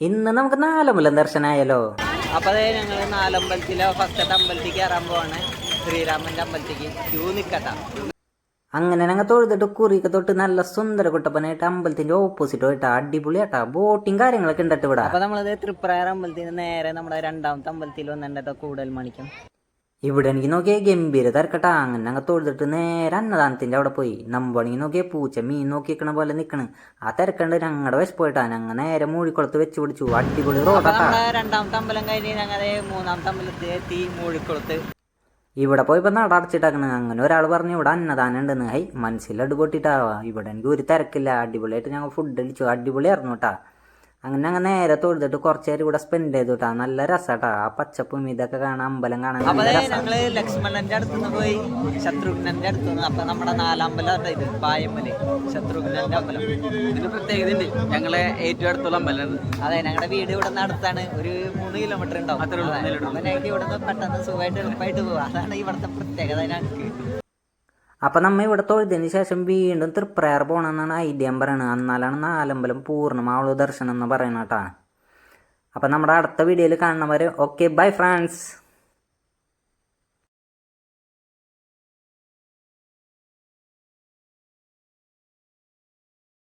ഇന്ന് നമുക്ക് നാലമ്പലം ദർശനമായാലോ. അപ്പൊ അതെ ഞങ്ങൾ നാലമ്പലത്തിലെ ഫസ്റ്റത്തെ അമ്പലത്തിലേക്ക് കയറാൻ പോവാണ്. ശ്രീരാമന്റെ അമ്പലത്തേക്ക് ക്യൂ നിക്കട്ടാ. അങ്ങനെ ഞങ്ങൾ തൊഴുതിട്ട് കുറിയൊക്കെ തൊട്ട് നല്ല സുന്ദര കുട്ടപ്പനായിട്ട് അമ്പലത്തിന്റെ ഓപ്പോസിറ്റ് പോയിട്ടാ. അടിപൊളിയാട്ടാ. ബോട്ടിങ് കാര്യങ്ങളൊക്കെ ഉണ്ടട്ട് ഇവിടെ. അപ്പൊ നമ്മളത് തൃപ്രായർ അമ്പലത്തിന് നേരെ നമ്മുടെ രണ്ടാമത്തെ അമ്പലത്തിൽ വന്നിട്ട് കൂടൽ മണിക്കും. ഇവിടെ എനിക്ക് നോക്കിയാൽ ഗംഭീര തിരക്കട്ടാ. അങ്ങനെ ഞങ്ങൾ തൊഴുതിട്ട് നേരെ അന്നദാനത്തിന്റെ അവിടെ പോയി. നമ്പണെങ്കിൽ നോക്കിയാൽ പൂച്ച മീൻ നോക്കിക്കണ പോലെ നിക്കണ്. ആ തിരക്കണ്ട് ഞങ്ങളുടെ വശം പോയിട്ടാ. ഞങ്ങൾ നേരെ മൂഴിക്കുളത്ത് വെച്ച് പിടിച്ചു. അടിപൊളി റോഡാട്ടാ. രണ്ടാമത്തെ അമ്പലം കഴിഞ്ഞ് ഞങ്ങൾ മൂന്നാമത്തെ അമ്പലത്തിൽ എത്തി മൂഴിക്കുളത്ത്. ഇവിടെ പോയപ്പോൾ നട അടച്ചിട്ടാക്കണ്. അങ്ങനെ ഒരാൾ പറഞ്ഞു ഇവിടെ അന്നദാനം ഉണ്ടെന്ന്. മനസ്സിലട് പൊട്ടിട്ടാവാ. ഇവിടെ എനിക്ക് ഒരു തിരക്കില്ല. അടിപൊളിയായിട്ട് ഞങ്ങൾ ഫുഡ് അടിച്ചു. അടിപൊളിയായിരുന്നു കേട്ടാ. അങ്ങനെ ഞങ്ങൾ നേരെ തൊഴുതിട്ട് കുറച്ച് നേരം ഇവിടെ സ്പെൻഡ് ചെയ്തു കേട്ടാ. നല്ല രസാട്ടാ. ആ പച്ചപ്പും ഇതൊക്കെ കാണാൻ, അമ്പലം കാണാൻ. ഞങ്ങള് ലക്ഷ്മണന്റെ അടുത്തുനിന്ന് പോയി ശത്രുഘ്നന്റെ അടുത്തുനിന്ന്. അപ്പൊ നമ്മുടെ നാലമ്പലം ഇത് പായമ്മല് ശത്രുഘ്നന്റെ അമ്പലം. ഇതിന് പ്രത്യേകത ഉണ്ട്. ഞങ്ങളെ ഏറ്റവും അടുത്തുള്ള അമ്പലം. അതെ, ഞങ്ങളുടെ വീട് ഇവിടെ നിന്ന് അടുത്താണ്. ഒരു 3 കിലോമീറ്റർ ഉണ്ടാവും. അപ്പൊ ഞങ്ങൾക്ക് ഇവിടെ നിന്ന് പെട്ടെന്ന് സുഖമായിട്ട് എളുപ്പമായിട്ട് പോവാം. അതാണ് ഇവിടുത്തെ പ്രത്യേകത ഞങ്ങൾക്ക്. അപ്പം നമ്മൾ ഇവിടെ തൊഴുതിന് ശേഷം വീണ്ടും തൃപ്രയർ പോകണമെന്നാണ് ഐഡിയ പറയണത്. എന്നാലാണ് നാലമ്പലം പൂർണ്ണമാവുള്ള ദർശനം എന്ന് പറയണ കേട്ടാ. അപ്പം നമ്മുടെ അടുത്ത വീഡിയോയിൽ കാണുന്നവർ ഓക്കെ ബൈ ഫ്രണ്ട്സ്.